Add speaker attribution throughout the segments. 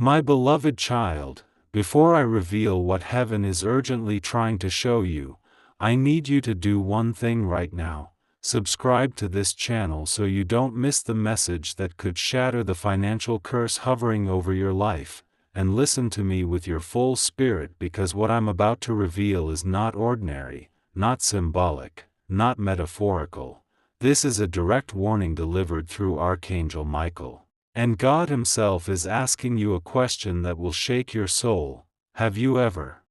Speaker 1: My beloved child, before I reveal what heaven is urgently trying to show you, I need you to do one thing right now. Subscribe to this channel so you don't miss the message that could shatter the financial curse hovering over your life, and listen to me with your full spirit, because what I'm about to reveal is not ordinary, not symbolic, not metaphorical. This is a direct warning delivered through Archangel Michael. And God Himself is asking you a question that will shake your soul. Have you ever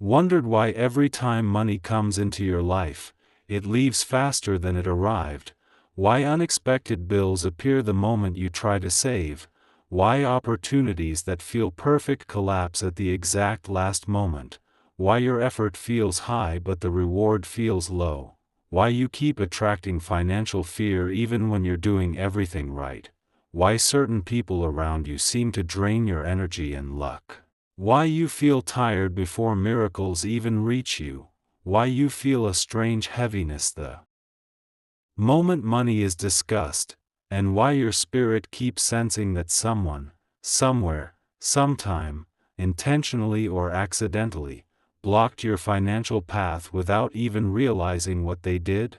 Speaker 1: wondered why every time money comes into your life, it leaves faster than it arrived? Why unexpected bills appear the moment you try to save? Why opportunities that feel perfect collapse at the exact last moment? Why your effort feels high but the reward feels low? Why you keep attracting financial fear even when you're doing everything right? Why certain people around you seem to drain your energy and luck? Why you feel tired before miracles even reach you? Why you feel a strange heaviness the moment money is discussed, and why your spirit keeps sensing that someone, somewhere, sometime, intentionally or accidentally, blocked your financial path without even realizing what they did?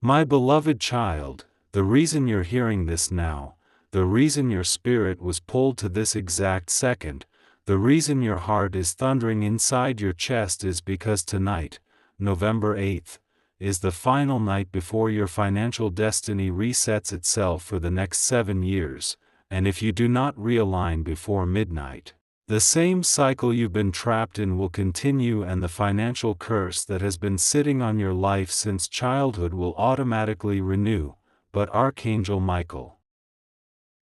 Speaker 1: My beloved child, the reason you're hearing this now, the reason your spirit was pulled to this exact second, the reason your heart is thundering inside your chest is because tonight, November 8th, is the final night before your financial destiny resets itself for the next 7 years, and if you do not realign before midnight, the same cycle you've been trapped in will continue, and the financial curse that has been sitting on your life since childhood will automatically renew. But Archangel Michael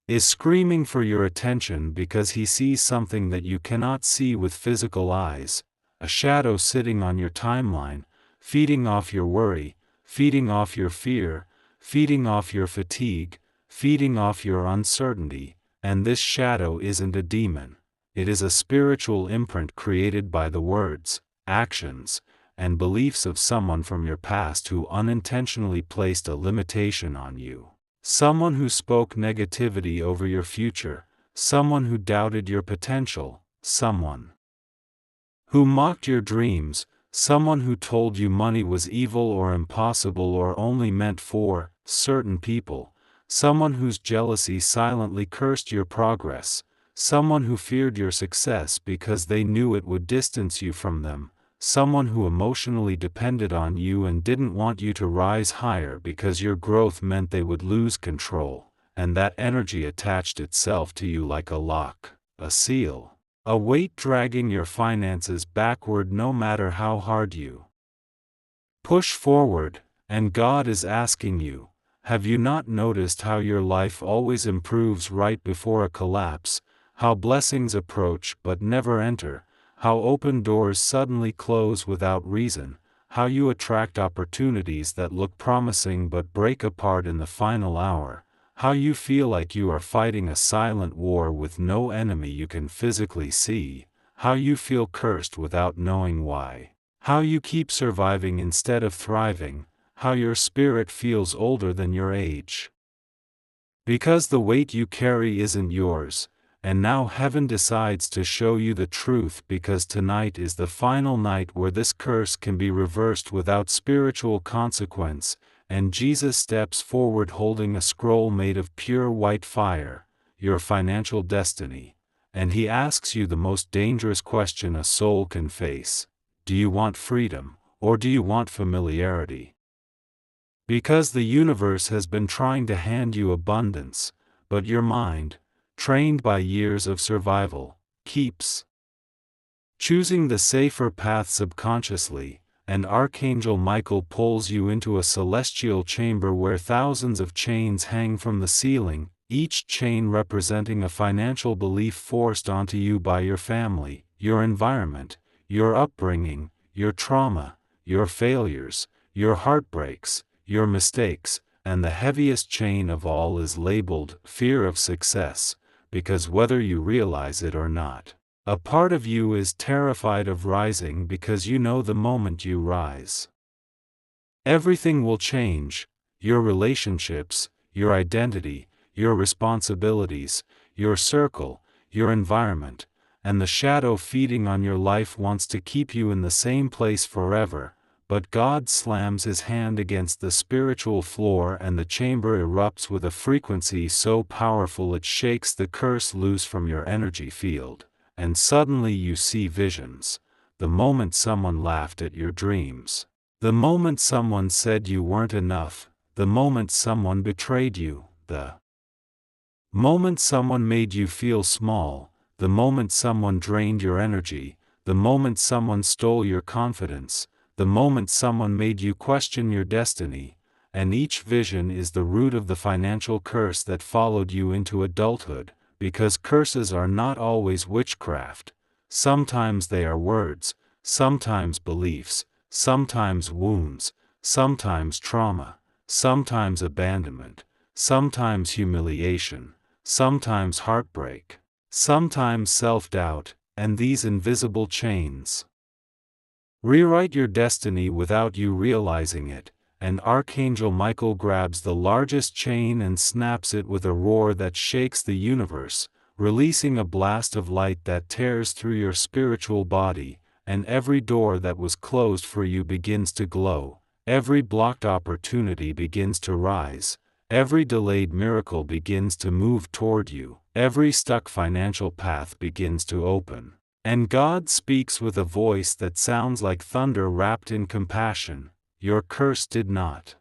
Speaker 1: is screaming for your attention because he sees something that you cannot see with physical eyes, a shadow sitting on your timeline, feeding off your worry, feeding off your fear, feeding off your fatigue, feeding off your uncertainty. And this shadow isn't a demon. It is a spiritual imprint created by the words, actions, and beliefs of someone from your past who unintentionally placed a limitation on you. Someone who spoke negativity over your future, someone who doubted your potential, someone who mocked your dreams, someone who told you money was evil or impossible or only meant for certain people, someone whose jealousy silently cursed your progress, someone who feared your success because they knew it would distance you from them, someone who emotionally depended on you and didn't want you to rise higher because your growth meant they would lose control, and that energy attached itself to you like a lock, a seal, a weight dragging your finances backward no matter how hard you push forward. And God is asking you, have you not noticed how your life always improves right before a collapse, how blessings approach but never enter, how open doors suddenly close without reason, how you attract opportunities that look promising but break apart in the final hour, how you feel like you are fighting a silent war with no enemy you can physically see, how you feel cursed without knowing why, how you keep surviving instead of thriving, how your spirit feels older than your age. Because the weight you carry isn't yours. And now heaven decides to show you the truth, because tonight is the final night where this curse can be reversed without spiritual consequence, and Jesus steps forward holding a scroll made of pure white fire, your financial destiny, and He asks you the most dangerous question a soul can face: do you want freedom, or do you want familiarity? Because the universe has been trying to hand you abundance, but your mind, trained by years of survival, keeps choosing the safer path subconsciously, and Archangel Michael pulls you into a celestial chamber where thousands of chains hang from the ceiling, each chain representing a financial belief forced onto you by your family, your environment, your upbringing, your trauma, your failures, your heartbreaks, your mistakes, and the heaviest chain of all is labeled fear of success. Because whether you realize it or not, a part of you is terrified of rising, because you know the moment you rise, everything will change: your relationships, your identity, your responsibilities, your circle, your environment, and the shadow feeding on your life wants to keep you in the same place forever, but God slams his hand against the spiritual floor and the chamber erupts with a frequency so powerful it shakes the curse loose from your energy field, and suddenly you see visions. The moment someone laughed at your dreams. The moment someone said you weren't enough. The moment someone betrayed you. The moment someone made you feel small. The moment someone drained your energy. The moment someone stole your confidence. The moment someone made you question your destiny. And each vision is the root of the financial curse that followed you into adulthood, because curses are not always witchcraft. Sometimes they are words, sometimes beliefs, sometimes wounds, sometimes trauma, sometimes abandonment, sometimes humiliation, sometimes heartbreak, sometimes self-doubt, and these invisible chains rewrite your destiny without you realizing it, and Archangel Michael grabs the largest chain and snaps it with a roar that shakes the universe, releasing a blast of light that tears through your spiritual body, and every door that was closed for you begins to glow, every blocked opportunity begins to rise, every delayed miracle begins to move toward you, every stuck financial path begins to open. And God speaks with a voice that sounds like thunder wrapped in compassion. Your curse did not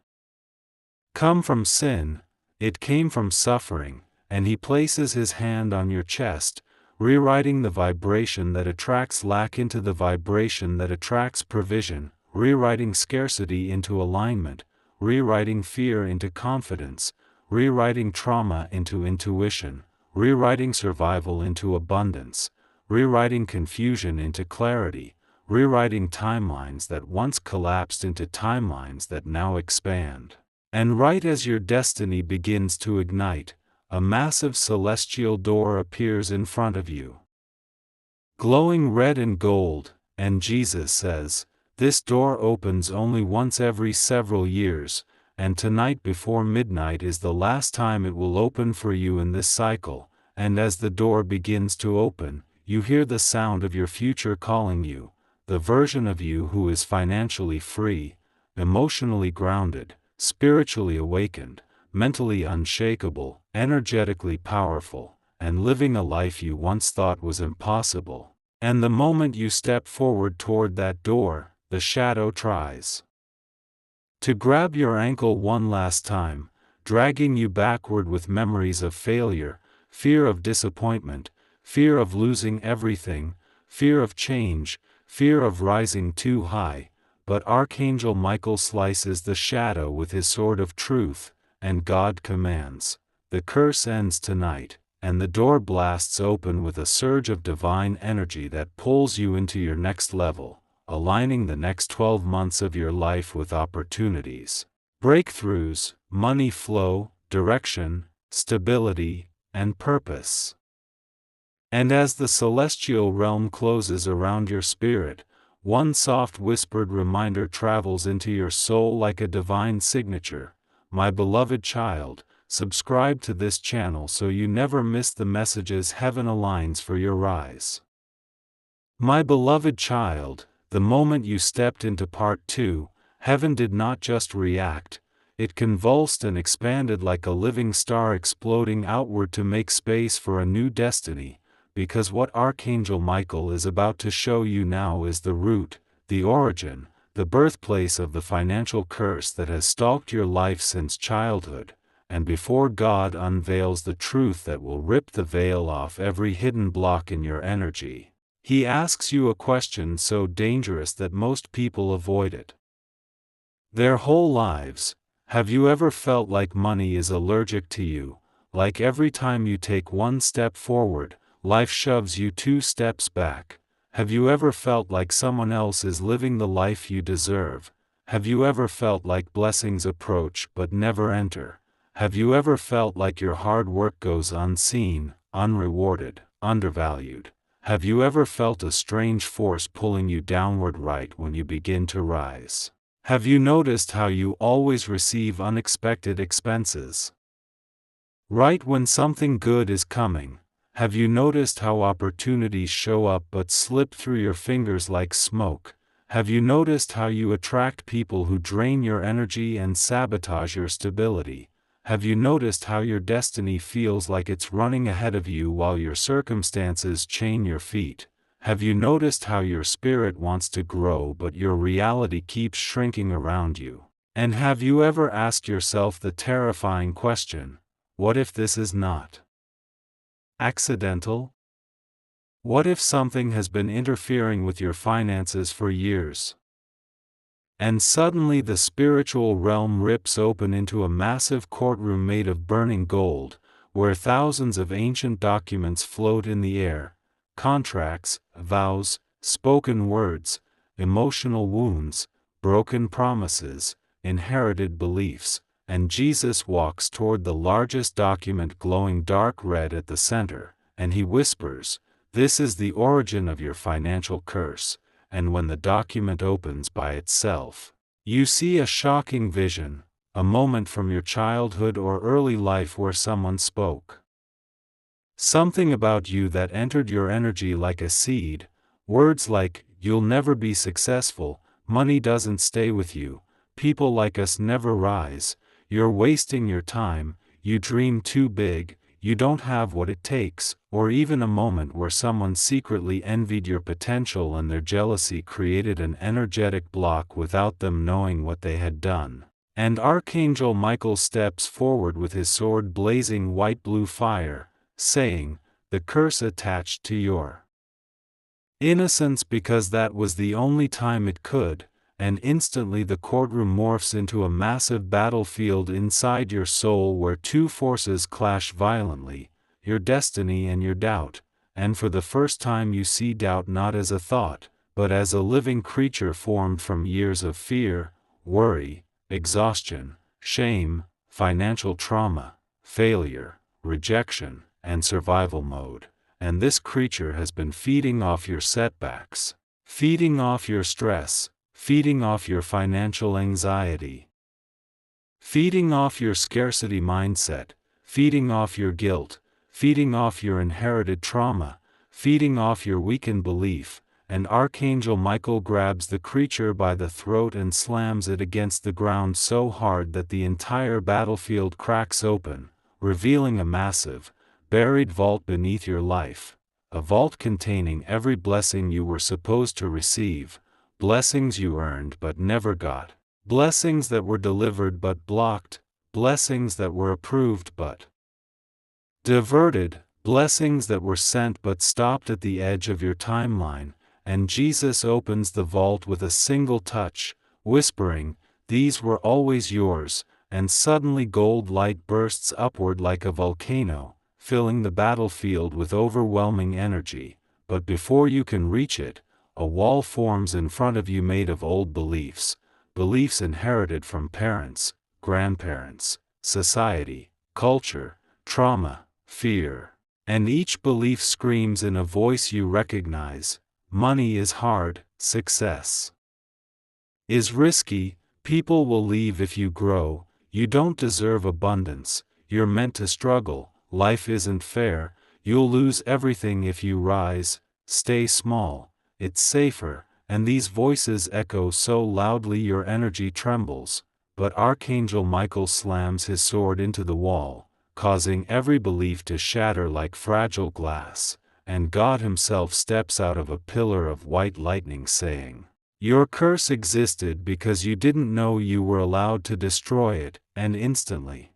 Speaker 1: come from sin, it came from suffering, and He places His hand on your chest, rewriting the vibration that attracts lack into the vibration that attracts provision, rewriting scarcity into alignment, rewriting fear into confidence, rewriting trauma into intuition, rewriting survival into abundance, rewriting confusion into clarity, rewriting timelines that once collapsed into timelines that now expand. And right as your destiny begins to ignite, a massive celestial door appears in front of you, glowing red and gold, and Jesus says, "This door opens only once every several years, and tonight before midnight is the last time it will open for you in this cycle." And as the door begins to open, you hear the sound of your future calling you, the version of you who is financially free, emotionally grounded, spiritually awakened, mentally unshakable, energetically powerful, and living a life you once thought was impossible. And the moment you step forward toward that door, the shadow tries to grab your ankle one last time, dragging you backward with memories of failure, fear of disappointment, fear of losing everything, fear of change, fear of rising too high, but Archangel Michael slices the shadow with his sword of truth, and God commands, "The curse ends tonight," and the door blasts open with a surge of divine energy that pulls you into your next level, aligning the next 12 months of your life with opportunities, breakthroughs, money flow, direction, stability, and purpose. And as the celestial realm closes around your spirit, one soft whispered reminder travels into your soul like a divine signature. My beloved child, subscribe to this channel so you never miss the messages heaven aligns for your rise. My beloved child, the moment you stepped into part 2, heaven did not just react, it convulsed and expanded like a living star exploding outward to make space for a new destiny. Because what Archangel Michael is about to show you now is the root, the origin, the birthplace of the financial curse that has stalked your life since childhood, and before God unveils the truth that will rip the veil off every hidden block in your energy, He asks you a question so dangerous that most people avoid it. Their whole lives, have you ever felt like money is allergic to you, like every time you take one step forward, life shoves you 2 steps back? Have you ever felt like someone else is living the life you deserve? Have you ever felt like blessings approach but never enter? Have you ever felt like your hard work goes unseen, unrewarded, undervalued? Have you ever felt a strange force pulling you downward right when you begin to rise? Have you noticed how you always receive unexpected expenses right when something good is coming? Have you noticed how opportunities show up but slip through your fingers like smoke? Have you noticed how you attract people who drain your energy and sabotage your stability? Have you noticed how your destiny feels like it's running ahead of you while your circumstances chain your feet? Have you noticed how your spirit wants to grow but your reality keeps shrinking around you? And have you ever asked yourself the terrifying question, what if this is not accidental? What if something has been interfering with your finances for years? And suddenly the spiritual realm rips open into a massive courtroom made of burning gold, where thousands of ancient documents float in the air: contracts, vows, spoken words, emotional wounds, broken promises, inherited beliefs. And Jesus walks toward the largest document glowing dark red at the center, and he whispers, "This is the origin of your financial curse." And when the document opens by itself, you see a shocking vision, a moment from your childhood or early life where someone spoke something about you that entered your energy like a seed. Words like, "You'll never be successful," "Money doesn't stay with you," "People like us never rise," "You're wasting your time," "You dream too big," "You don't have what it takes," or even a moment where someone secretly envied your potential and their jealousy created an energetic block without them knowing what they had done. And Archangel Michael steps forward with his sword blazing white-blue fire, saying, "The curse attached to your innocence because that was the only time it could," and instantly the courtroom morphs into a massive battlefield inside your soul where two forces clash violently, your destiny and your doubt, and for the first time you see doubt not as a thought, but as a living creature formed from years of fear, worry, exhaustion, shame, financial trauma, failure, rejection, and survival mode. And this creature has been feeding off your setbacks, feeding off your stress, feeding off your financial anxiety, feeding off your scarcity mindset, feeding off your guilt, feeding off your inherited trauma, feeding off your weakened belief. And Archangel Michael grabs the creature by the throat and slams it against the ground so hard that the entire battlefield cracks open, revealing a massive, buried vault beneath your life, a vault containing every blessing you were supposed to receive, blessings you earned but never got, blessings that were delivered but blocked, blessings that were approved but diverted, blessings that were sent but stopped at the edge of your timeline. And Jesus opens the vault with a single touch, whispering, "These were always yours," and suddenly gold light bursts upward like a volcano, filling the battlefield with overwhelming energy. But before you can reach it, a wall forms in front of you made of old beliefs, beliefs inherited from parents, grandparents, society, culture, trauma, fear. And each belief screams in a voice you recognize: money is hard, success is risky, people will leave if you grow, you don't deserve abundance, you're meant to struggle, life isn't fair, you'll lose everything if you rise, stay small, it's safer. And these voices echo so loudly your energy trembles. But Archangel Michael slams his sword into the wall, causing every belief to shatter like fragile glass. And God himself steps out of a pillar of white lightning saying, "Your curse existed because you didn't know you were allowed to destroy it," and instantly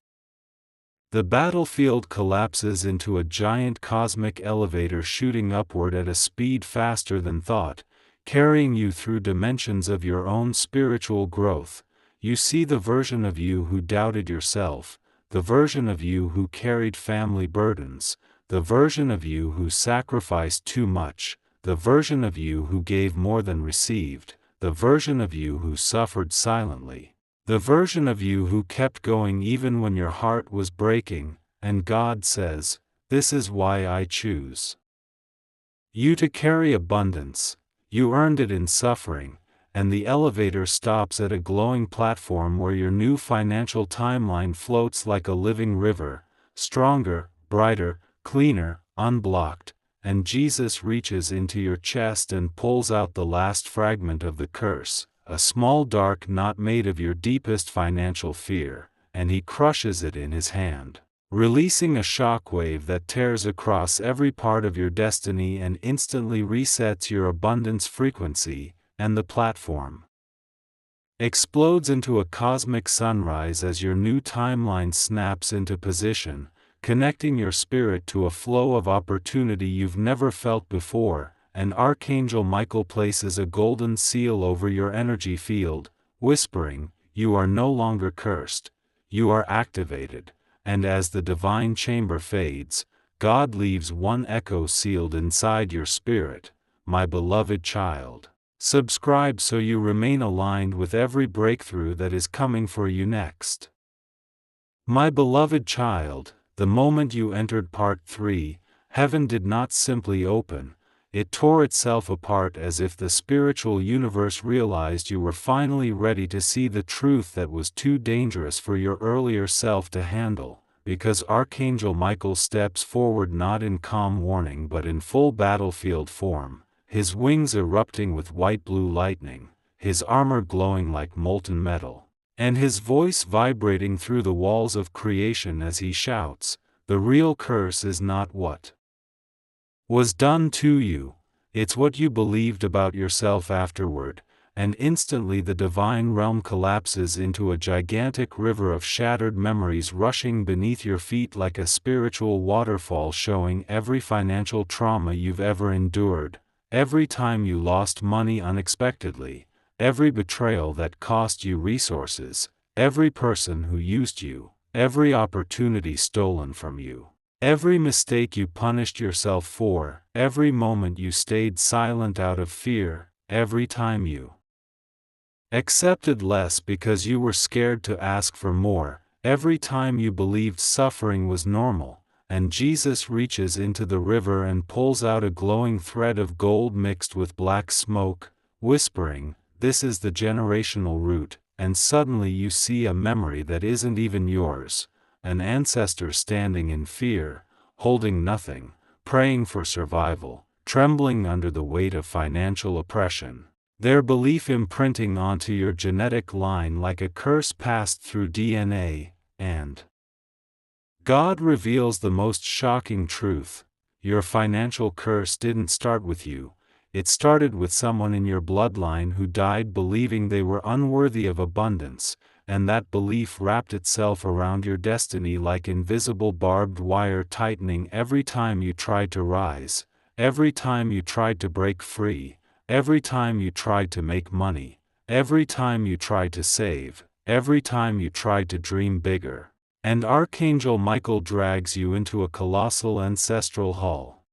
Speaker 1: the battlefield collapses into a giant cosmic elevator shooting upward at a speed faster than thought, carrying you through dimensions of your own spiritual growth. You see the version of you who doubted yourself, the version of you who carried family burdens, the version of you who sacrificed too much, the version of you who gave more than received, the version of you who suffered silently, the version of you who kept going even when your heart was breaking. And God says, "This is why I choose you to carry abundance. You earned it in suffering." And the elevator stops at a glowing platform where your new financial timeline floats like a living river, stronger, brighter, cleaner, unblocked, and Jesus reaches into your chest and pulls out the last fragment of the curse, a small dark knot made of your deepest financial fear, and he crushes it in his hand, releasing a shockwave that tears across every part of your destiny and instantly resets your abundance frequency, and the platform explodes into a cosmic sunrise as your new timeline snaps into position, connecting your spirit to a flow of opportunity you've never felt before. And Archangel Michael places a golden seal over your energy field, whispering, "You are no longer cursed, you are activated." And as the divine chamber fades, God leaves one echo sealed inside your spirit: "My beloved child, subscribe so you remain aligned with every breakthrough that is coming for you next." My beloved child, the moment you entered Part 3, heaven did not simply open, it tore itself apart as if the spiritual universe realized you were finally ready to see the truth that was too dangerous for your earlier self to handle, because Archangel Michael steps forward not in calm warning but in full battlefield form, his wings erupting with white-blue lightning, his armor glowing like molten metal, and his voice vibrating through the walls of creation as he shouts, "The real curse is not what was done to you, it's what you believed about yourself afterward." And instantly the divine realm collapses into a gigantic river of shattered memories rushing beneath your feet like a spiritual waterfall, showing every financial trauma you've ever endured, every time you lost money unexpectedly, every betrayal that cost you resources, every person who used you, every opportunity stolen from you, every mistake you punished yourself for, every moment you stayed silent out of fear, every time you accepted less because you were scared to ask for more, every time you believed suffering was normal. And Jesus reaches into the river and pulls out a glowing thread of gold mixed with black smoke, whispering, "This is the generational root." And suddenly you see a memory that isn't even yours, an ancestor standing in fear, holding nothing, praying for survival, trembling under the weight of financial oppression, their belief imprinting onto your genetic line like a curse passed through DNA. And God reveals the most shocking truth: your financial curse didn't start with you, it started with someone in your bloodline who died believing they were unworthy of abundance, and that belief wrapped itself around your destiny like invisible barbed wire, tightening every time you tried to rise, every time you tried to break free, every time you tried to make money, every time you tried to save, every time you tried to dream bigger. And Archangel Michael drags you into a colossal ancestral hall,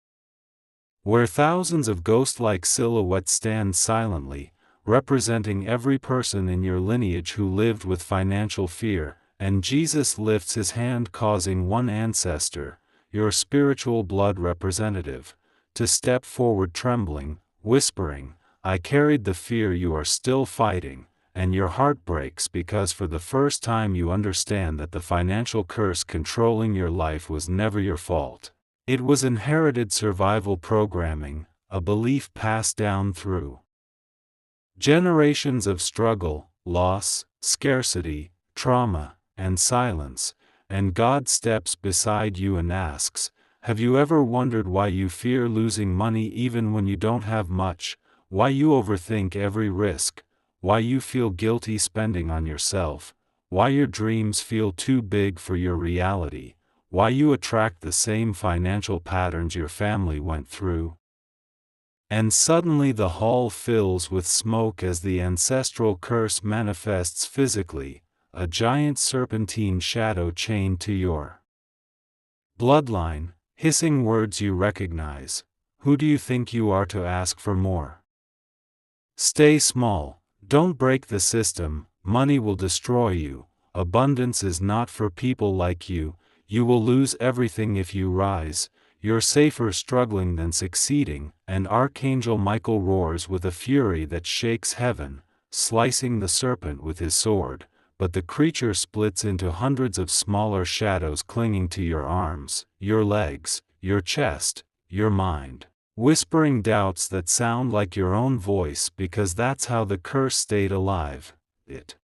Speaker 1: where thousands of ghost-like silhouettes stand silently, representing every person in your lineage who lived with financial fear. And Jesus lifts his hand, causing one ancestor, your spiritual blood representative, to step forward trembling, whispering, "I carried the fear you are still fighting." And your heart breaks because for the first time you understand that the financial curse controlling your life was never your fault. It was inherited survival programming, a belief passed down through generations of struggle, loss, scarcity, trauma, and silence. And God steps beside you and asks, "Have you ever wondered why you fear losing money even when you don't have much? Why you overthink every risk? Why you feel guilty spending on yourself? Why your dreams feel too big for your reality? Why you attract the same financial patterns your family went through?" And suddenly the hall fills with smoke as the ancestral curse manifests physically, a giant serpentine shadow chained to your bloodline, hissing words you recognize. "Who do you think you are to ask for more? Stay small. Don't break the system. Money will destroy you. Abundance is not for people like you. You will lose everything if you rise. You're safer struggling than succeeding." And Archangel Michael roars with a fury that shakes heaven, slicing the serpent with his sword, but the creature splits into hundreds of smaller shadows clinging to your arms, your legs, your chest, your mind, whispering doubts that sound like your own voice because that's how the curse stayed alive. It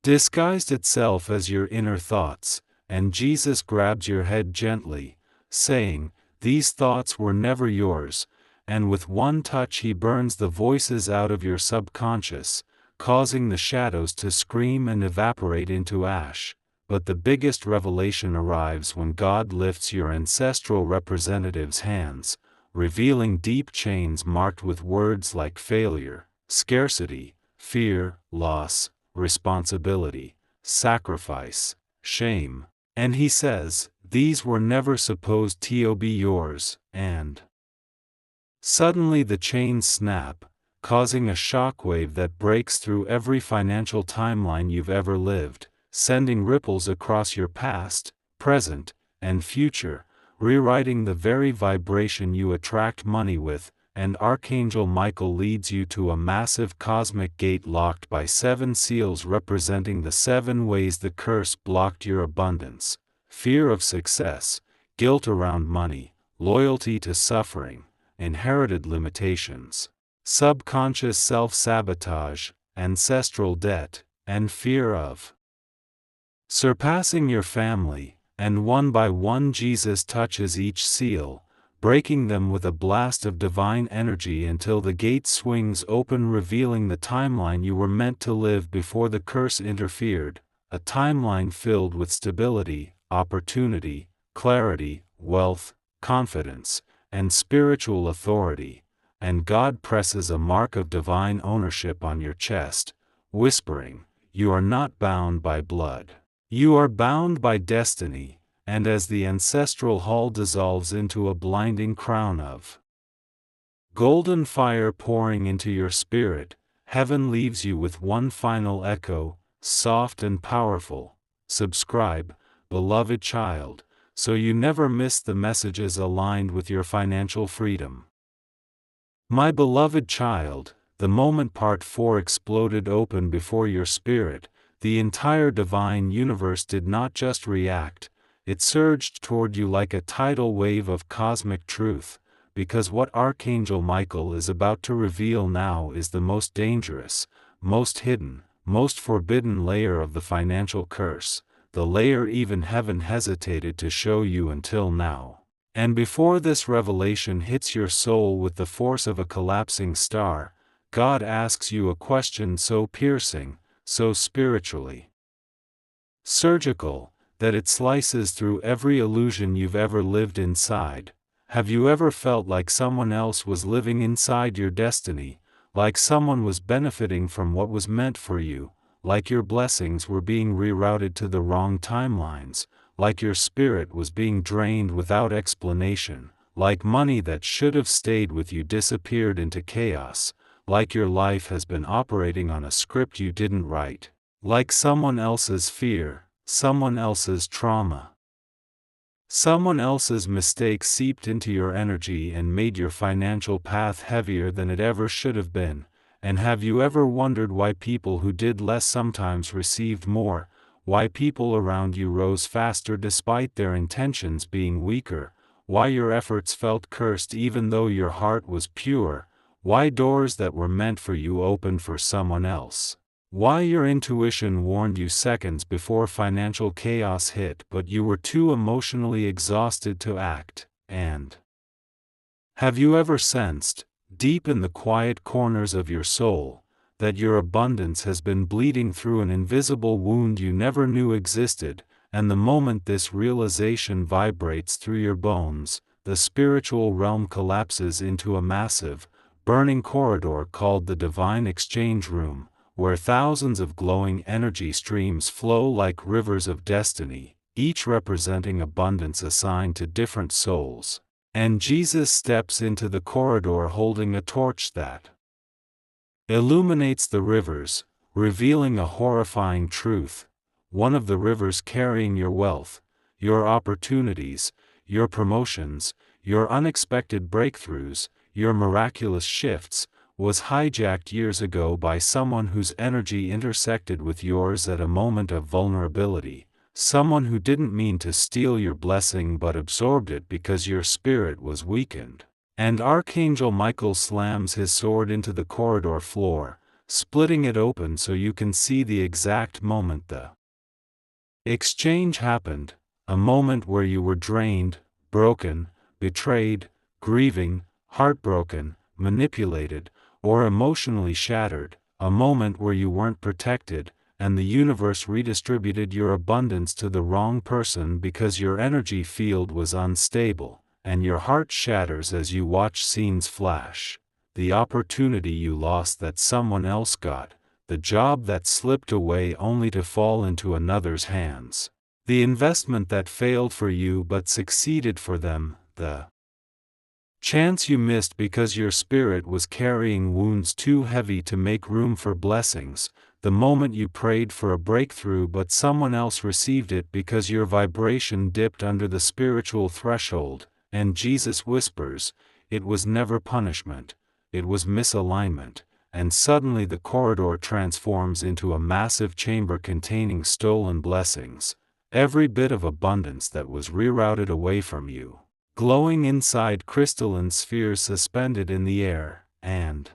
Speaker 1: disguised itself as your inner thoughts, and Jesus grabs your head gently, saying, "These thoughts were never yours," and with one touch he burns the voices out of your subconscious, causing the shadows to scream and evaporate into ash. But the biggest revelation arrives when God lifts your ancestral representative's hands, revealing deep chains marked with words like failure, scarcity, fear, loss, responsibility, sacrifice, shame. And he says, "These were never supposed to be yours," and suddenly the chains snap, causing a shockwave that breaks through every financial timeline you've ever lived, sending ripples across your past, present, and future, rewriting the very vibration you attract money with. And Archangel Michael leads you to a massive cosmic gate locked by 7 seals representing the 7 ways the curse blocked your abundance: fear of success, guilt around money, loyalty to suffering, inherited limitations, subconscious self-sabotage, ancestral debt, and fear of surpassing your family. And one by one Jesus touches each seal, breaking them with a blast of divine energy until the gate swings open, revealing the timeline you were meant to live before the curse interfered, a timeline filled with stability, opportunity, clarity, wealth, confidence, and spiritual authority. And God presses a mark of divine ownership on your chest, whispering, "You are not bound by blood. You are bound by destiny." And as the ancestral hall dissolves into a blinding crown of golden fire pouring into your spirit, heaven leaves you with one final echo, soft and powerful: "Subscribe, beloved child, so you never miss the messages aligned with your financial freedom." My beloved child, the moment Part 4 exploded open before your spirit, the entire divine universe did not just react, it surged toward you like a tidal wave of cosmic truth, because what Archangel Michael is about to reveal now is the most dangerous, most hidden, most forbidden layer of the financial curse, the layer even heaven hesitated to show you until now. And before this revelation hits your soul with the force of a collapsing star, God asks you a question so piercing, so spiritually surgical, that it slices through every illusion you've ever lived inside. Have you ever felt like someone else was living inside your destiny, like someone was benefiting from what was meant for you, like your blessings were being rerouted to the wrong timelines, like your spirit was being drained without explanation, like money that should have stayed with you disappeared into chaos, like your life has been operating on a script you didn't write, like someone else's fear, someone else's trauma, someone else's mistake seeped into your energy and made your financial path heavier than it ever should have been? And have you ever wondered why people who did less sometimes received more, why people around you rose faster despite their intentions being weaker, why your efforts felt cursed even though your heart was pure, why doors that were meant for you opened for someone else? Why your intuition warned you seconds before financial chaos hit but you were too emotionally exhausted to act? And have you ever sensed, deep in the quiet corners of your soul, that your abundance has been bleeding through an invisible wound you never knew existed, and the moment this realization vibrates through your bones, the spiritual realm collapses into a massive, burning corridor called the Divine Exchange Room, where thousands of glowing energy streams flow like rivers of destiny, each representing abundance assigned to different souls. And Jesus steps into the corridor holding a torch that illuminates the rivers, revealing a horrifying truth: one of the rivers carrying your wealth, your opportunities, your promotions, your unexpected breakthroughs, your miraculous shifts, was hijacked years ago by someone whose energy intersected with yours at a moment of vulnerability, someone who didn't mean to steal your blessing but absorbed it because your spirit was weakened. And Archangel Michael slams his sword into the corridor floor, splitting it open so you can see the exact moment the exchange happened, a moment where you were drained, broken, betrayed, grieving, heartbroken, manipulated, or emotionally shattered, a moment where you weren't protected, and the universe redistributed your abundance to the wrong person because your energy field was unstable, and your heart shatters as you watch scenes flash. The opportunity you lost that someone else got, the job that slipped away only to fall into another's hands, the investment that failed for you but succeeded for them, the chance you missed because your spirit was carrying wounds too heavy to make room for blessings, the moment you prayed for a breakthrough but someone else received it because your vibration dipped under the spiritual threshold, and Jesus whispers, "It was never punishment, it was misalignment," and suddenly the corridor transforms into a massive chamber containing stolen blessings, every bit of abundance that was rerouted away from you, glowing inside crystalline spheres suspended in the air, and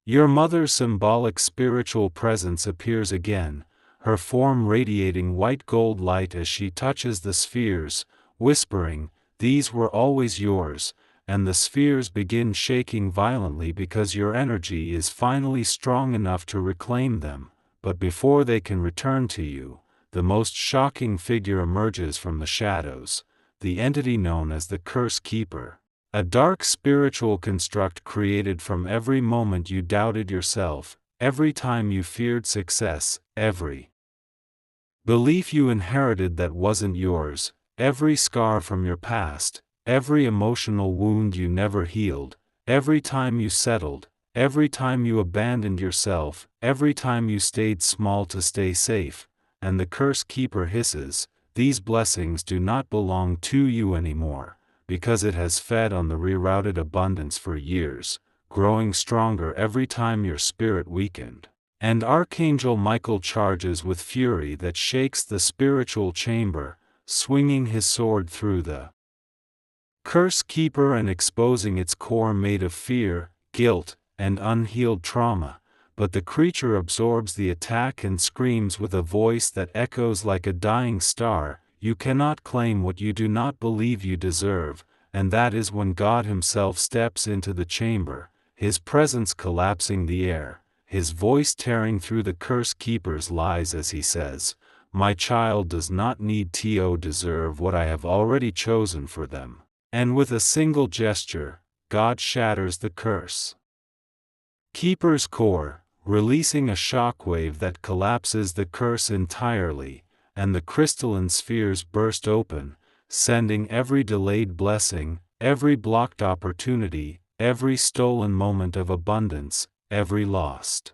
Speaker 1: your mother's symbolic spiritual presence appears again, her form radiating white gold light as she touches the spheres, whispering, "These were always yours," and the spheres begin shaking violently because your energy is finally strong enough to reclaim them, but before they can return to you, the most shocking figure emerges from the shadows, the entity known as the Curse Keeper. A dark spiritual construct created from every moment you doubted yourself, every time you feared success, every belief you inherited that wasn't yours, every scar from your past, every emotional wound you never healed, every time you settled, every time you abandoned yourself, every time you stayed small to stay safe, and the Curse Keeper hisses, "These blessings do not belong to you anymore, because it has fed on the rerouted abundance for years, growing stronger every time your spirit weakened." And Archangel Michael charges with fury that shakes the spiritual chamber, swinging his sword through the Curse Keeper and exposing its core made of fear, guilt, and unhealed trauma, but the creature absorbs the attack and screams with a voice that echoes like a dying star, "You cannot claim what you do not believe you deserve," and that is when God himself steps into the chamber, his presence collapsing the air, his voice tearing through the Curse Keeper's lies as he says, "My child does not need to deserve what I have already chosen for them." And with a single gesture, God shatters the Curse Keeper's core, releasing a shockwave that collapses the curse entirely, and the crystalline spheres burst open, sending every delayed blessing, every blocked opportunity, every stolen moment of abundance, every lost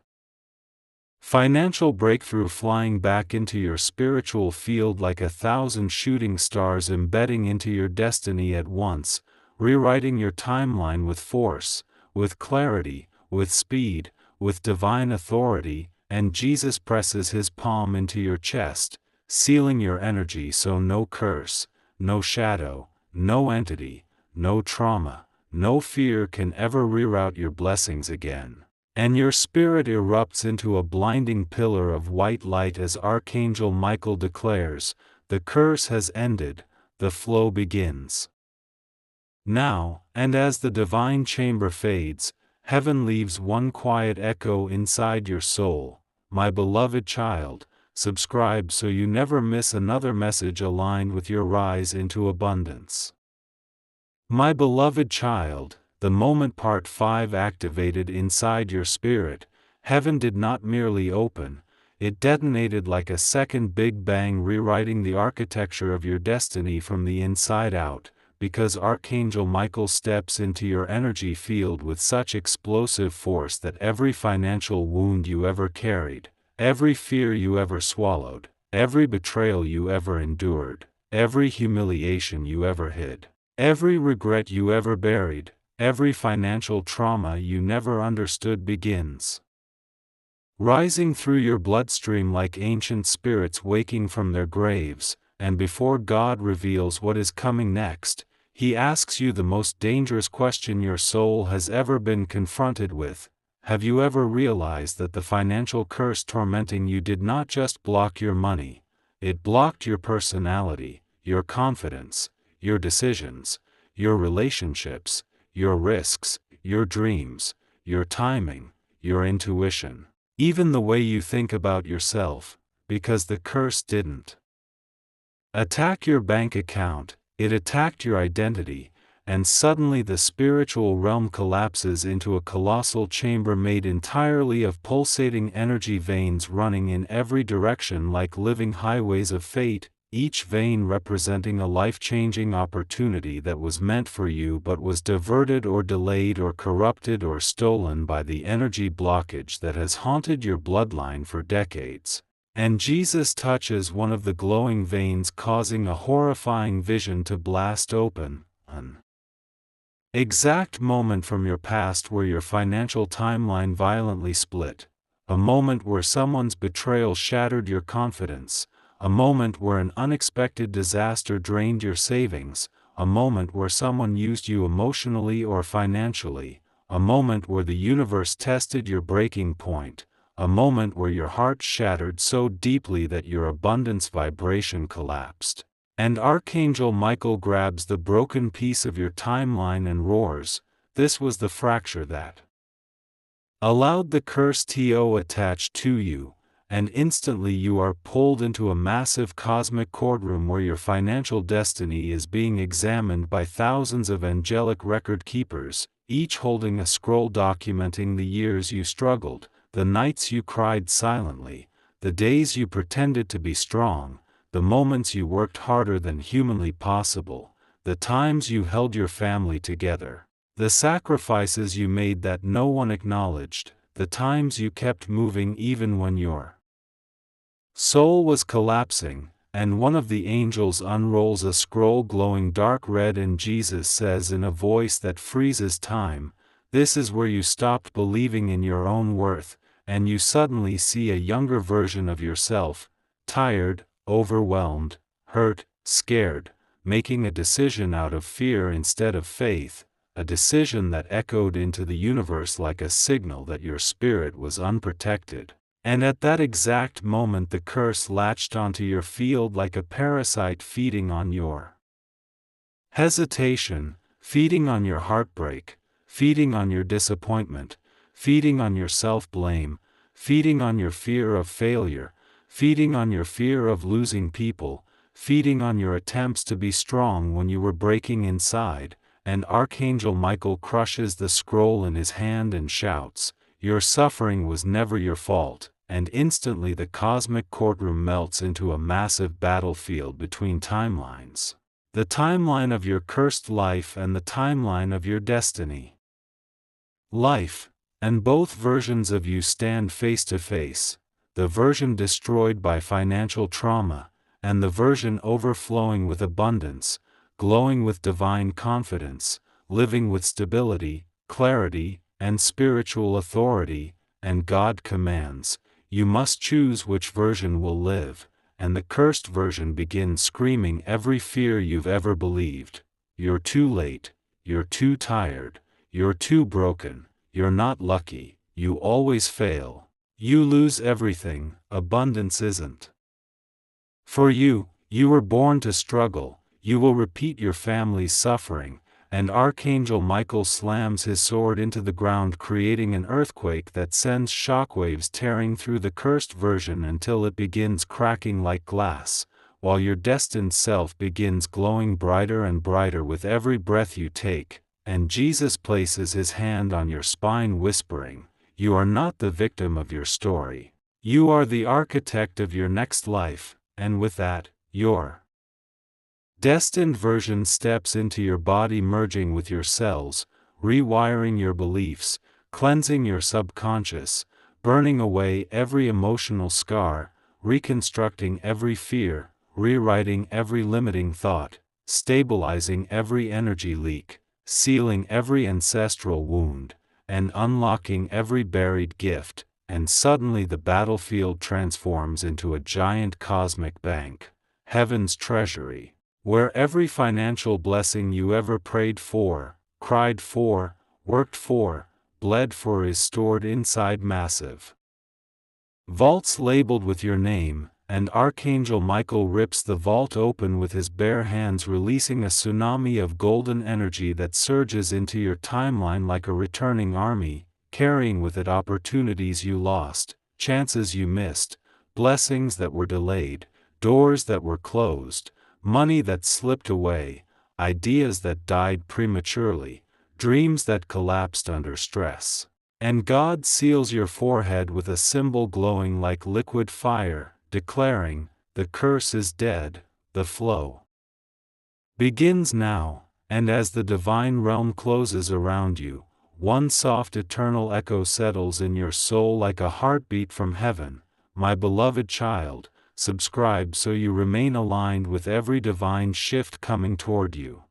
Speaker 1: financial breakthrough flying back into your spiritual field like 1,000 shooting stars embedding into your destiny at once, rewriting your timeline with force, with clarity, with speed, with divine authority, and Jesus presses his palm into your chest, sealing your energy so no curse, no shadow, no entity, no trauma, no fear can ever reroute your blessings again. And your spirit erupts into a blinding pillar of white light as Archangel Michael declares, "The curse has ended, the flow begins." Now, and as the divine chamber fades, heaven leaves one quiet echo inside your soul, "My beloved child, subscribe so you never miss another message aligned with your rise into abundance." My beloved child, the moment Part 5 activated inside your spirit, heaven did not merely open, it detonated like a second Big Bang, rewriting the architecture of your destiny from the inside out, because Archangel Michael steps into your energy field with such explosive force that every financial wound you ever carried, every fear you ever swallowed, every betrayal you ever endured, every humiliation you ever hid, every regret you ever buried, every financial trauma you never understood begins rising through your bloodstream like ancient spirits waking from their graves, and before God reveals what is coming next, He asks you the most dangerous question your soul has ever been confronted with. Have you ever realized that the financial curse tormenting you did not just block your money, it blocked your personality, your confidence, your decisions, your relationships, your risks, your dreams, your timing, your intuition, even the way you think about yourself, because the curse didn't attack your bank account, it attacked your identity, and suddenly the spiritual realm collapses into a colossal chamber made entirely of pulsating energy veins running in every direction like living highways of fate, each vein representing a life-changing opportunity that was meant for you but was diverted or delayed or corrupted or stolen by the energy blockage that has haunted your bloodline for decades. And Jesus touches one of the glowing veins, causing a horrifying vision to blast open, an exact moment from your past where your financial timeline violently split, a moment where someone's betrayal shattered your confidence, a moment where an unexpected disaster drained your savings, a moment where someone used you emotionally or financially, a moment where the universe tested your breaking point, a moment where your heart shattered so deeply that your abundance vibration collapsed. And Archangel Michael grabs the broken piece of your timeline and roars, "This was the fracture that allowed the curse to attach to you," and instantly you are pulled into a massive cosmic courtroom where your financial destiny is being examined by thousands of angelic record keepers, each holding a scroll documenting the years you struggled, the nights you cried silently, the days you pretended to be strong, the moments you worked harder than humanly possible, the times you held your family together, the sacrifices you made that no one acknowledged, the times you kept moving even when your soul was collapsing, and one of the angels unrolls a scroll glowing dark red and Jesus says in a voice that freezes time, "This is where you stopped believing in your own worth, and you suddenly see a younger version of yourself, tired, overwhelmed, hurt, scared, making a decision out of fear instead of faith, a decision that echoed into the universe like a signal that your spirit was unprotected. And at that exact moment the curse latched onto your field like a parasite feeding on your hesitation, feeding on your heartbreak, feeding on your disappointment, feeding on your self-blame, feeding on your fear of failure, feeding on your fear of losing people, feeding on your attempts to be strong when you were breaking inside, and Archangel Michael crushes the scroll in his hand and shouts, "Your suffering was never your fault," and instantly the cosmic courtroom melts into a massive battlefield between timelines. The timeline of your cursed life and the timeline of your destiny. Life, and both versions of you stand face to face, the version destroyed by financial trauma, and the version overflowing with abundance, glowing with divine confidence, living with stability, clarity, and spiritual authority, and God commands, "You must choose which version will live," and the cursed version begins screaming every fear you've ever believed. "You're too late, you're too tired, you're too broken, you're not lucky, you always fail, you lose everything, abundance isn't for you, you were born to struggle, you will repeat your family's suffering," and Archangel Michael slams his sword into the ground, creating an earthquake that sends shockwaves tearing through the cursed version until it begins cracking like glass, while your destined self begins glowing brighter and brighter with every breath you take, and Jesus places his hand on your spine whispering, "You are not the victim of your story. You are the architect of your next life," and with that, your destined version steps into your body, merging with your cells, rewiring your beliefs, cleansing your subconscious, burning away every emotional scar, reconstructing every fear, rewriting every limiting thought, stabilizing every energy leak, sealing every ancestral wound, and unlocking every buried gift, and suddenly the battlefield transforms into a giant cosmic bank, heaven's treasury, where every financial blessing you ever prayed for, cried for, worked for, bled for is stored inside massive vaults labeled with your name, and Archangel Michael rips the vault open with his bare hands, releasing a tsunami of golden energy that surges into your timeline like a returning army, carrying with it opportunities you lost, chances you missed, blessings that were delayed, doors that were closed, money that slipped away, ideas that died prematurely, dreams that collapsed under stress. And God seals your forehead with a symbol glowing like liquid fire, declaring, "The curse is dead, the flow begins now." And as the divine realm closes around you, one soft eternal echo settles in your soul like a heartbeat from heaven. My beloved child, subscribe so you remain aligned with every divine shift coming toward you.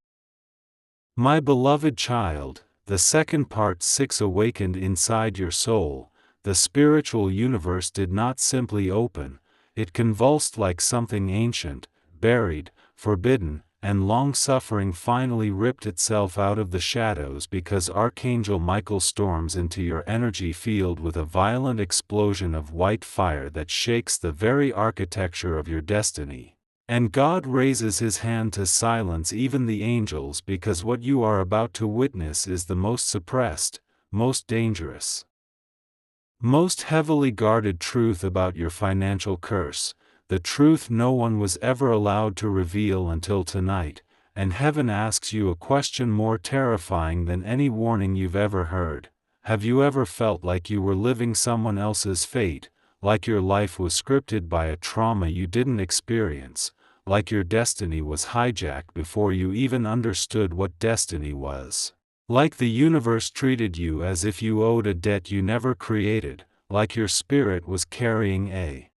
Speaker 1: My beloved child, the second part 6 awakened inside your soul. The spiritual universe did not simply open, it convulsed like something ancient, buried, forbidden, and long-suffering finally ripped itself out of the shadows because Archangel Michael storms into your energy field with a violent explosion of white fire that shakes the very architecture of your destiny. And God raises his hand to silence even the angels, because what you are about to witness is the most suppressed, most dangerous, most heavily guarded truth about your financial curse, the truth no one was ever allowed to reveal until tonight, and heaven asks you a question more terrifying than any warning you've ever heard. Have you ever felt like you were living someone else's fate, like your life was scripted by a trauma you didn't experience? Like your destiny was hijacked before you even understood what destiny was. Like the universe treated you as if you owed a debt you never created, like your spirit was carrying a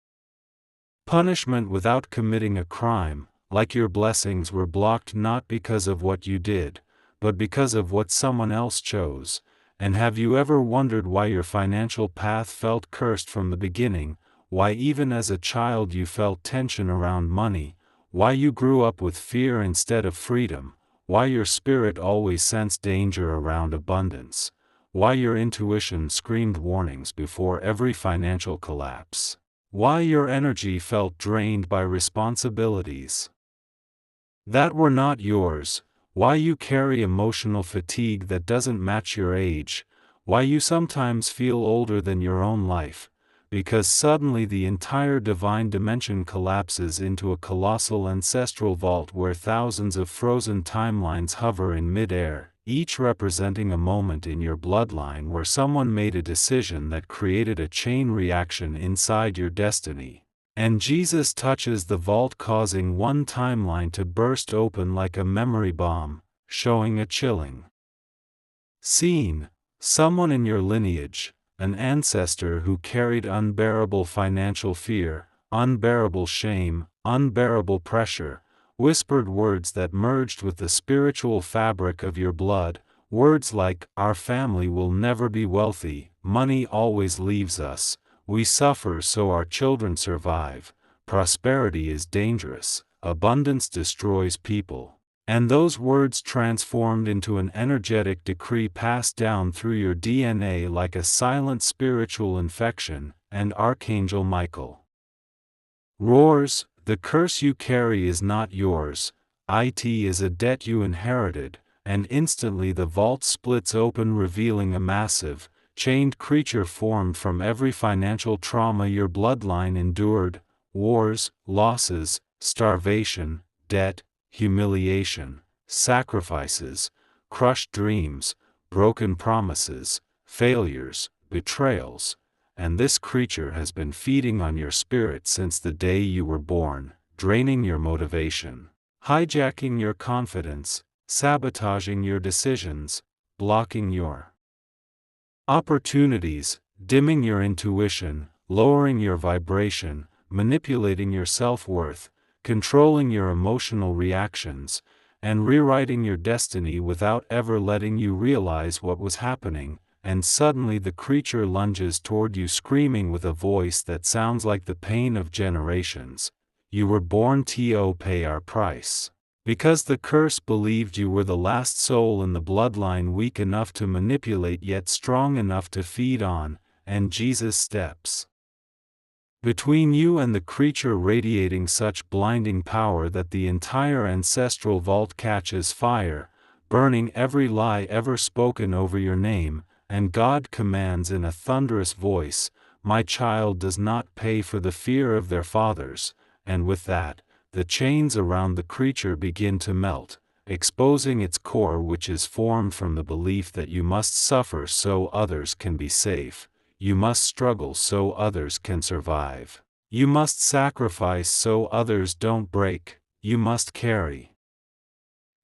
Speaker 1: punishment without committing a crime, like your blessings were blocked not because of what you did, but because of what someone else chose. And have you ever wondered why your financial path felt cursed from the beginning, why even as a child you felt tension around money, why you grew up with fear instead of freedom, why your spirit always sensed danger around abundance, why your intuition screamed warnings before every financial collapse, why your energy felt drained by responsibilities that were not yours, why you carry emotional fatigue that doesn't match your age, why you sometimes feel older than your own life, because suddenly the entire divine dimension collapses into a colossal ancestral vault where thousands of frozen timelines hover in mid-air, each representing a moment in your bloodline where someone made a decision that created a chain reaction inside your destiny. And Jesus touches the vault, causing one timeline to burst open like a memory bomb, showing a chilling scene. Someone in your lineage, an ancestor who carried unbearable financial fear, unbearable shame, unbearable pressure, whispered words that merged with the spiritual fabric of your blood, words like, "Our family will never be wealthy, money always leaves us, we suffer so our children survive, prosperity is dangerous, abundance destroys people." And those words transformed into an energetic decree passed down through your DNA like a silent spiritual infection. And Archangel Michael roars, "The curse you carry is not yours, it is a debt you inherited," and instantly the vault splits open, revealing a massive, chained creature formed from every financial trauma your bloodline endured: wars, losses, starvation, debt, humiliation, sacrifices, crushed dreams, broken promises, failures, betrayals. And this creature has been feeding on your spirit since the day you were born, draining your motivation, hijacking your confidence, sabotaging your decisions, blocking your opportunities, dimming your intuition, lowering your vibration, manipulating your self-worth, controlling your emotional reactions, and rewriting your destiny without ever letting you realize what was happening. and suddenly the creature lunges toward you screaming with a voice that sounds like the pain of generations. You were born to pay our price. Because the curse believed you were the last soul in the bloodline weak enough to manipulate yet strong enough to feed on, and Jesus steps between you and the creature, radiating such blinding power that the entire ancestral vault catches fire, burning every lie ever spoken over your name, and God commands in a thunderous voice, "My child does not pay for the fear of their fathers," and with that, the chains around the creature begin to melt, exposing its core, which is formed from the belief that you must suffer so others can be safe. You must struggle so others can survive. You must sacrifice so others don't break. You must carry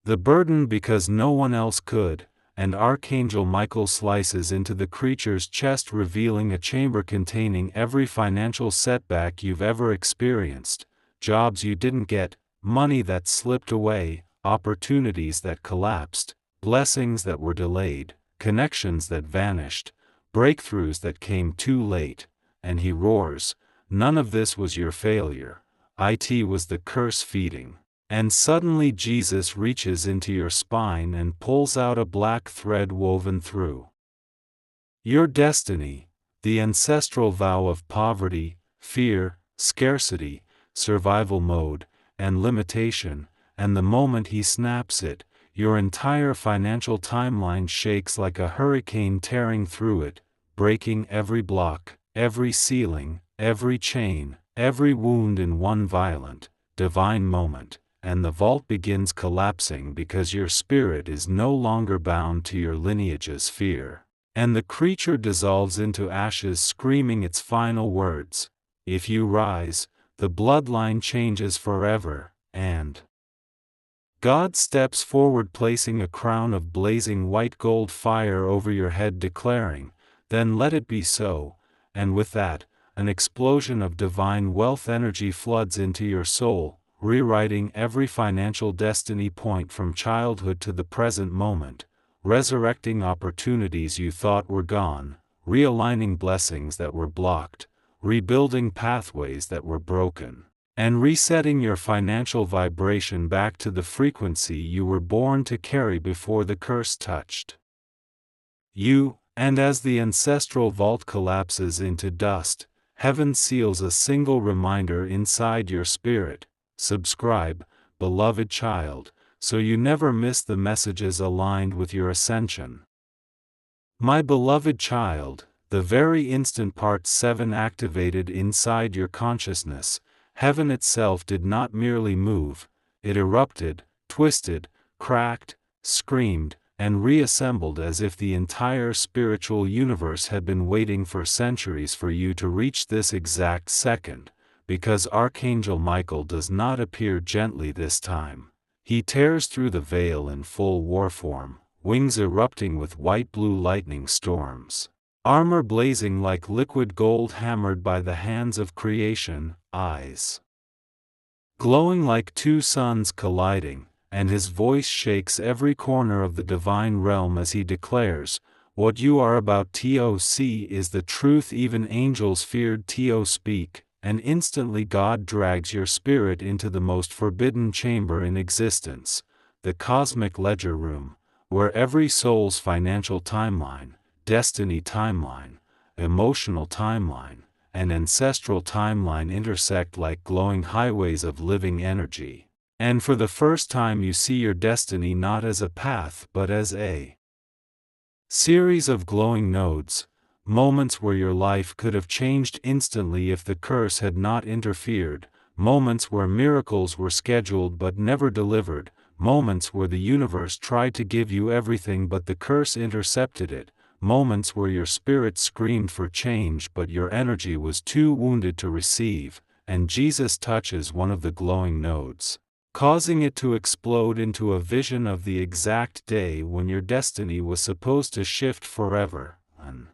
Speaker 1: the burden because no one else could, and Archangel Michael slices into the creature's chest, revealing a chamber containing every financial setback you've ever experienced, jobs you didn't get, money that slipped away, opportunities that collapsed, blessings that were delayed, connections that vanished, breakthroughs that came too late, and he roars, "None of this was your failure. It was the curse feeding." And suddenly Jesus reaches into your spine and pulls out a black thread woven through your destiny, the ancestral vow of poverty, fear, scarcity, survival mode, and limitation, and the moment he snaps it, your entire financial timeline shakes like a hurricane, tearing through it, breaking every block, every ceiling, every chain, every wound in one violent, divine moment, and the vault begins collapsing because your spirit is no longer bound to your lineage's fear. And the creature dissolves into ashes, screaming its final words, "If you rise, the bloodline changes forever," and God steps forward, placing a crown of blazing white gold fire over your head, declaring, "Then let it be so," and with that, an explosion of divine wealth energy floods into your soul, rewriting every financial destiny point from childhood to the present moment, resurrecting opportunities you thought were gone, realigning blessings that were blocked, rebuilding pathways that were broken, and resetting your financial vibration back to the frequency you were born to carry before the curse touched you. And as the ancestral vault collapses into dust, heaven seals a single reminder inside your spirit: subscribe, beloved child, so you never miss the messages aligned with your ascension. My beloved child, the very instant Part 7 activated inside your consciousness, heaven itself did not merely move, it erupted, twisted, cracked, screamed, and reassembled as if the entire spiritual universe had been waiting for centuries for you to reach this exact second, because Archangel Michael does not appear gently this time. He tears through the veil in full war form, wings erupting with white-blue lightning storms, armor blazing like liquid gold hammered by the hands of creation, eyes glowing like two suns colliding, and his voice shakes every corner of the divine realm as he declares, "What you are about to see is the truth even angels feared to speak," and instantly God drags your spirit into the most forbidden chamber in existence, the cosmic ledger room, where every soul's financial timeline, destiny timeline, emotional timeline, and ancestral timeline intersect like glowing highways of living energy. And for the first time you see your destiny not as a path but as a series of glowing nodes, moments where your life could have changed instantly if the curse had not interfered, moments where miracles were scheduled but never delivered, moments where the universe tried to give you everything but the curse intercepted it, moments where your spirit screamed for change but your energy was too wounded to receive, and Jesus touches one of the glowing nodes, causing it to explode into a vision of the exact day when your destiny was supposed to shift forever. An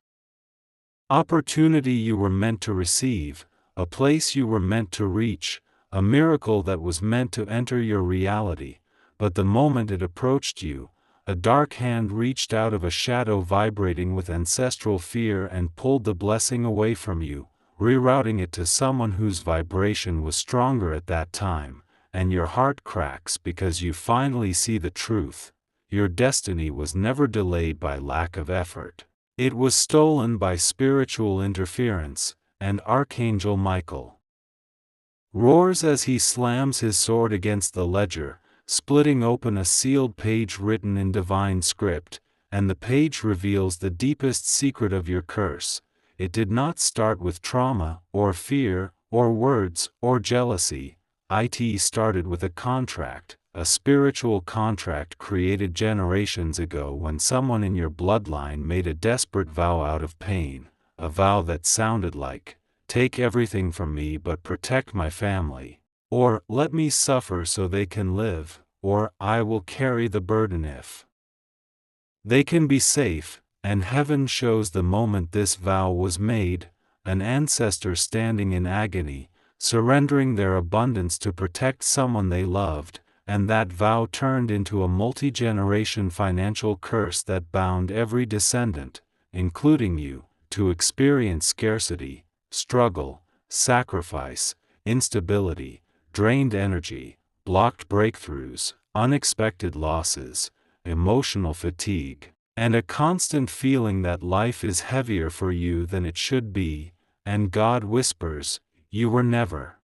Speaker 1: opportunity you were meant to receive, a place you were meant to reach, a miracle that was meant to enter your reality, but the moment it approached you, A dark hand reached out of a shadow vibrating with ancestral fear and pulled the blessing away from you, rerouting it to someone whose vibration was stronger at that time, and your heart cracks because you finally see the truth. Your destiny was never delayed by lack of effort. It was stolen by spiritual interference, and Archangel Michael roars as he slams his sword against the ledger, splitting open a sealed page written in divine script, and the page reveals the deepest secret of your curse. It did not start with trauma, or fear, or words, or jealousy. It started with a contract, a spiritual contract created generations ago when someone in your bloodline made a desperate vow out of pain, a vow that sounded like, "Take everything from me but protect my family," or "Let me suffer so they can live," or "I will carry the burden if they can be safe." And heaven shows the moment this vow was made, an ancestor standing in agony, surrendering their abundance to protect someone they loved, and that vow turned into a multi-generation financial curse that bound every descendant, including you, to experience scarcity, struggle, sacrifice, instability, drained energy, blocked breakthroughs, unexpected losses, emotional fatigue, and a constant feeling that life is heavier for you than it should be, and God whispers, "You were never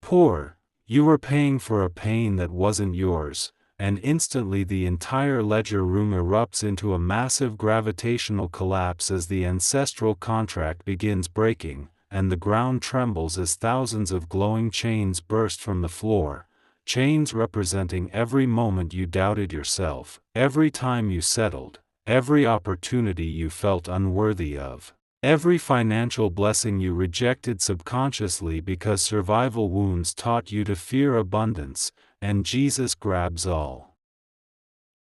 Speaker 1: poor, you were paying for a pain that wasn't yours," and instantly the entire ledger room erupts into a massive gravitational collapse as the ancestral contract begins breaking, and the ground trembles as thousands of glowing chains burst from the floor. Chains representing every moment you doubted yourself, every time you settled, every opportunity you felt unworthy of, every financial blessing you rejected subconsciously because survival wounds taught you to fear abundance, and Jesus grabs all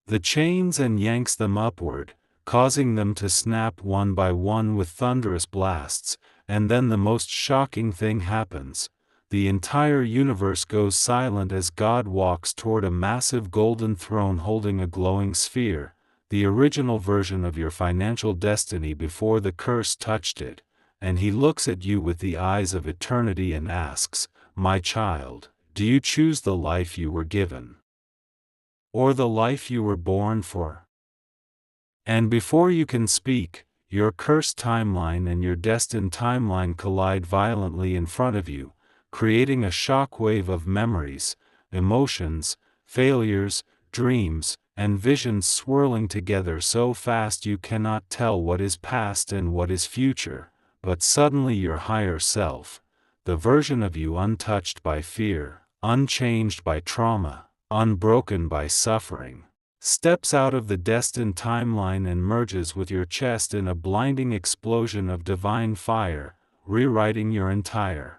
Speaker 1: the chains and yanks them upward, causing them to snap one by one with thunderous blasts, and then the most shocking thing happens. The entire universe goes silent as God walks toward a massive golden throne holding a glowing sphere, the original version of your financial destiny before the curse touched it, and he looks at you with the eyes of eternity and asks, "My child, do you choose the life you were given, or the life you were born for?" And before you can speak, your cursed timeline and your destined timeline collide violently in front of you, creating a shockwave of memories, emotions, failures, dreams, and visions swirling together so fast you cannot tell what is past and what is future. But suddenly your higher self, the version of you untouched by fear, unchanged by trauma, unbroken by suffering, steps out of the destined timeline and merges with your chest in a blinding explosion of divine fire, rewriting your entire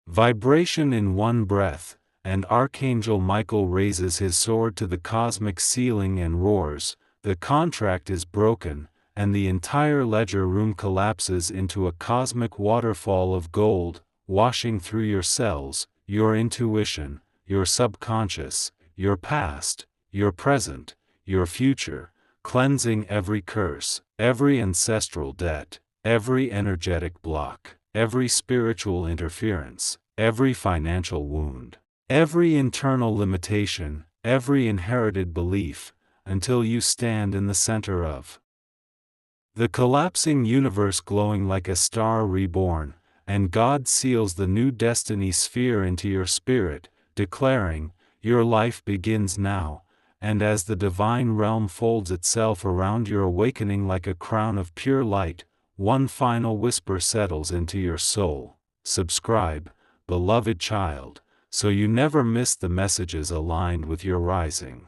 Speaker 1: vibration in one breath. And Archangel Michael raises his sword to the cosmic ceiling and roars, "The contract is broken," and the entire ledger room collapses into a cosmic waterfall of gold, washing through your cells, your intuition, your subconscious, your past, your present, your future, cleansing every curse, every ancestral debt, every energetic block, every spiritual interference, every financial wound, every internal limitation, every inherited belief, until you stand in the center of the collapsing universe glowing like a star reborn, and God seals the new destiny sphere into your spirit, declaring, "Your life begins now," and as the divine realm folds itself around your awakening like a crown of pure light, one final whisper settles into your soul: "Subscribe, beloved child, so you never miss the messages aligned with your rising."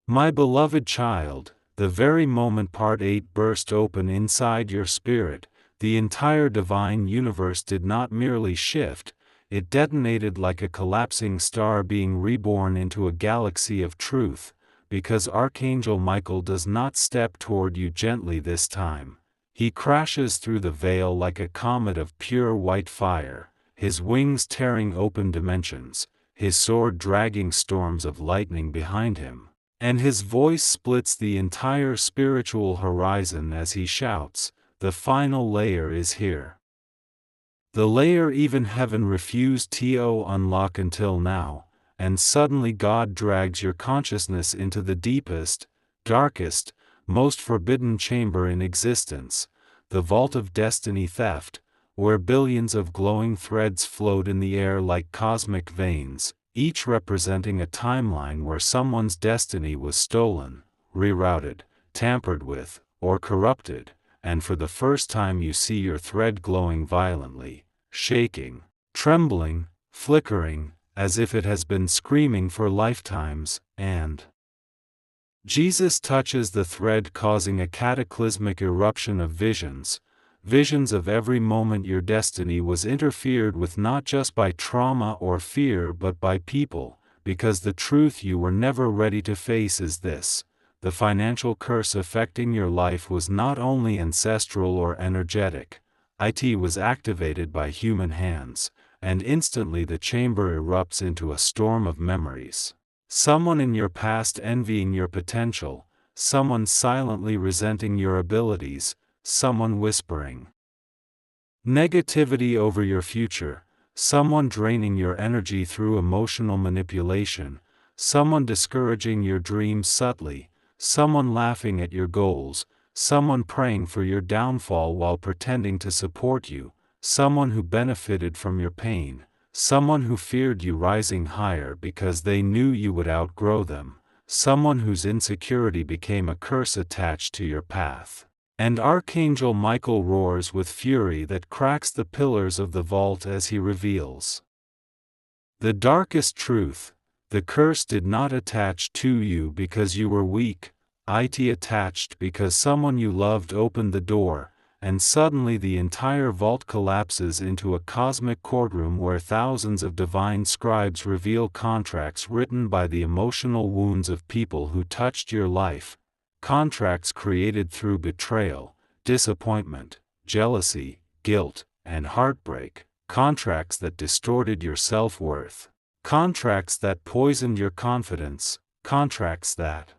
Speaker 1: My beloved child, the very moment Part 8 burst open inside your spirit, the entire divine universe did not merely shift, it detonated like a collapsing star being reborn into a galaxy of truth, because Archangel Michael does not step toward you gently this time. He crashes through the veil like a comet of pure white fire, his wings tearing open dimensions, his sword dragging storms of lightning behind him. And his voice splits the entire spiritual horizon as he shouts, "The final layer is here." The layer even heaven refused to unlock until now, and suddenly God drags your consciousness into the deepest, darkest, most forbidden chamber in existence, the vault of destiny theft, where billions of glowing threads float in the air like cosmic veins, each representing a timeline where someone's destiny was stolen, rerouted, tampered with, or corrupted, and for the first time you see your thread glowing violently, shaking, trembling, flickering, as if it has been screaming for lifetimes, and Jesus touches the thread, causing a cataclysmic eruption of visions of every moment your destiny was interfered with, not just by trauma or fear but by people, because the truth you were never ready to face is this: the financial curse affecting your life was not only ancestral or energetic, it was activated by human hands, and instantly the chamber erupts into a storm of memories. Someone in your past envying your potential, someone silently resenting your abilities, someone whispering negativity over your future, someone draining your energy through emotional manipulation, someone discouraging your dreams subtly, someone laughing at your goals, someone praying for your downfall while pretending to support you, someone who benefited from your pain, someone who feared you rising higher because they knew you would outgrow them, someone whose insecurity became a curse attached to your path. And Archangel Michael roars with fury that cracks the pillars of the vault as he reveals the darkest truth: the curse did not attach to you because you were weak, it attached because someone you loved opened the door, and suddenly the entire vault collapses into a cosmic courtroom where thousands of divine scribes reveal contracts written by the emotional wounds of people who touched your life. Contracts created through betrayal, disappointment, jealousy, guilt, and heartbreak. Contracts that distorted your self-worth. Contracts that poisoned your confidence. Contracts that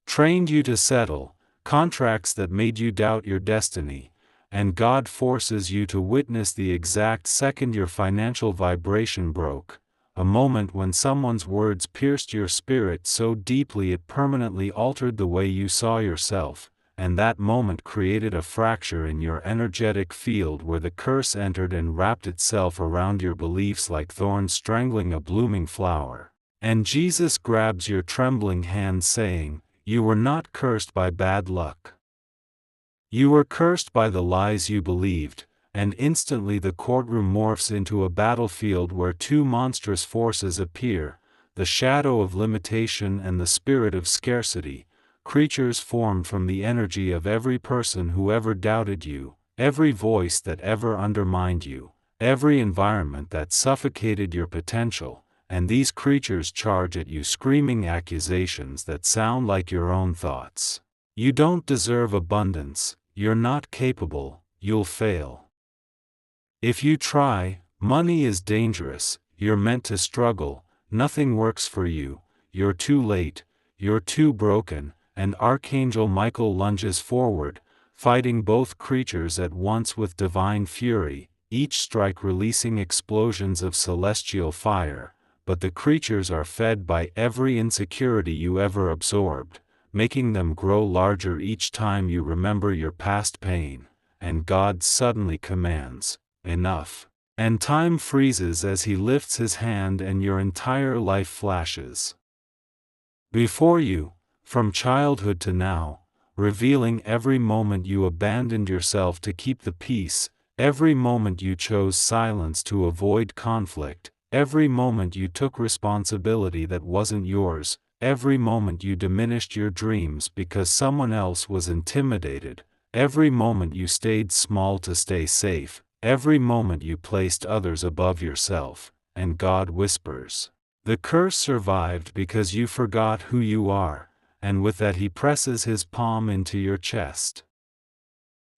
Speaker 1: trained you to settle. Contracts that made you doubt your destiny. And God forces you to witness the exact second your financial vibration broke. A moment when someone's words pierced your spirit so deeply it permanently altered the way you saw yourself, and that moment created a fracture in your energetic field where the curse entered and wrapped itself around your beliefs like thorns strangling a blooming flower. And Jesus grabs your trembling hand saying, "You were not cursed by bad luck. You were cursed by the lies you believed." And instantly the courtroom morphs into a battlefield where two monstrous forces appear, the shadow of limitation and the spirit of scarcity, creatures formed from the energy of every person who ever doubted you, every voice that ever undermined you, every environment that suffocated your potential, and these creatures charge at you screaming accusations that sound like your own thoughts. You don't deserve abundance, you're not capable, you'll fail. If you try, money is dangerous, you're meant to struggle, nothing works for you, you're too late, you're too broken, and Archangel Michael lunges forward, fighting both creatures at once with divine fury, each strike releasing explosions of celestial fire, but the creatures are fed by every insecurity you ever absorbed, making them grow larger each time you remember your past pain, and God suddenly commands, "Enough." And time freezes as he lifts his hand and your entire life flashes before you, from childhood to now, revealing every moment you abandoned yourself to keep the peace, every moment you chose silence to avoid conflict, every moment you took responsibility that wasn't yours, every moment you diminished your dreams because someone else was intimidated, every moment you stayed small to stay safe, every moment you placed others above yourself. And God whispers, "The curse survived because you forgot who you are," and with that he presses his palm into your chest,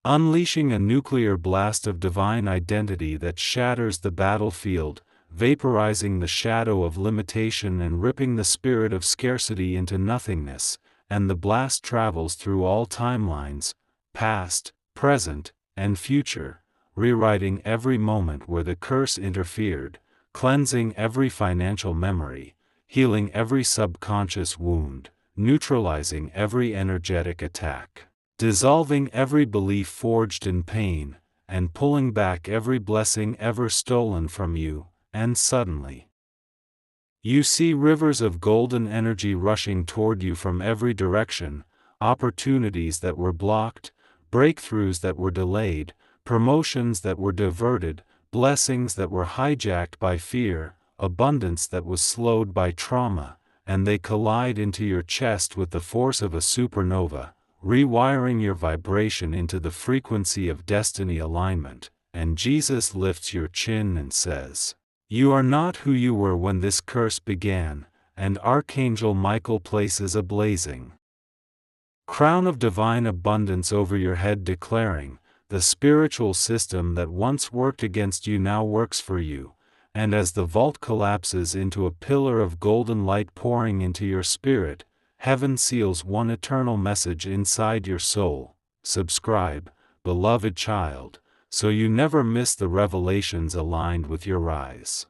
Speaker 1: unleashing a nuclear blast of divine identity that shatters the battlefield, vaporizing the shadow of limitation and ripping the spirit of scarcity into nothingness, and the blast travels through all timelines, past, present, and future, rewriting every moment where the curse interfered, cleansing every financial memory, healing every subconscious wound, neutralizing every energetic attack, dissolving every belief forged in pain, and pulling back every blessing ever stolen from you. And suddenly, you see rivers of golden energy rushing toward you from every direction, opportunities that were blocked, breakthroughs that were delayed, promotions that were diverted, blessings that were hijacked by fear, abundance that was slowed by trauma, and they collide into your chest with the force of a supernova, rewiring your vibration into the frequency of destiny alignment. And Jesus lifts your chin and says, "You are not who you were when this curse began," and Archangel Michael places a blazing crown of divine abundance over your head, declaring, "The spiritual system that once worked against you now works for you." And as the vault collapses into a pillar of golden light pouring into your spirit, heaven seals one eternal message inside your soul: subscribe, beloved child, so you never miss the revelations aligned with your rise.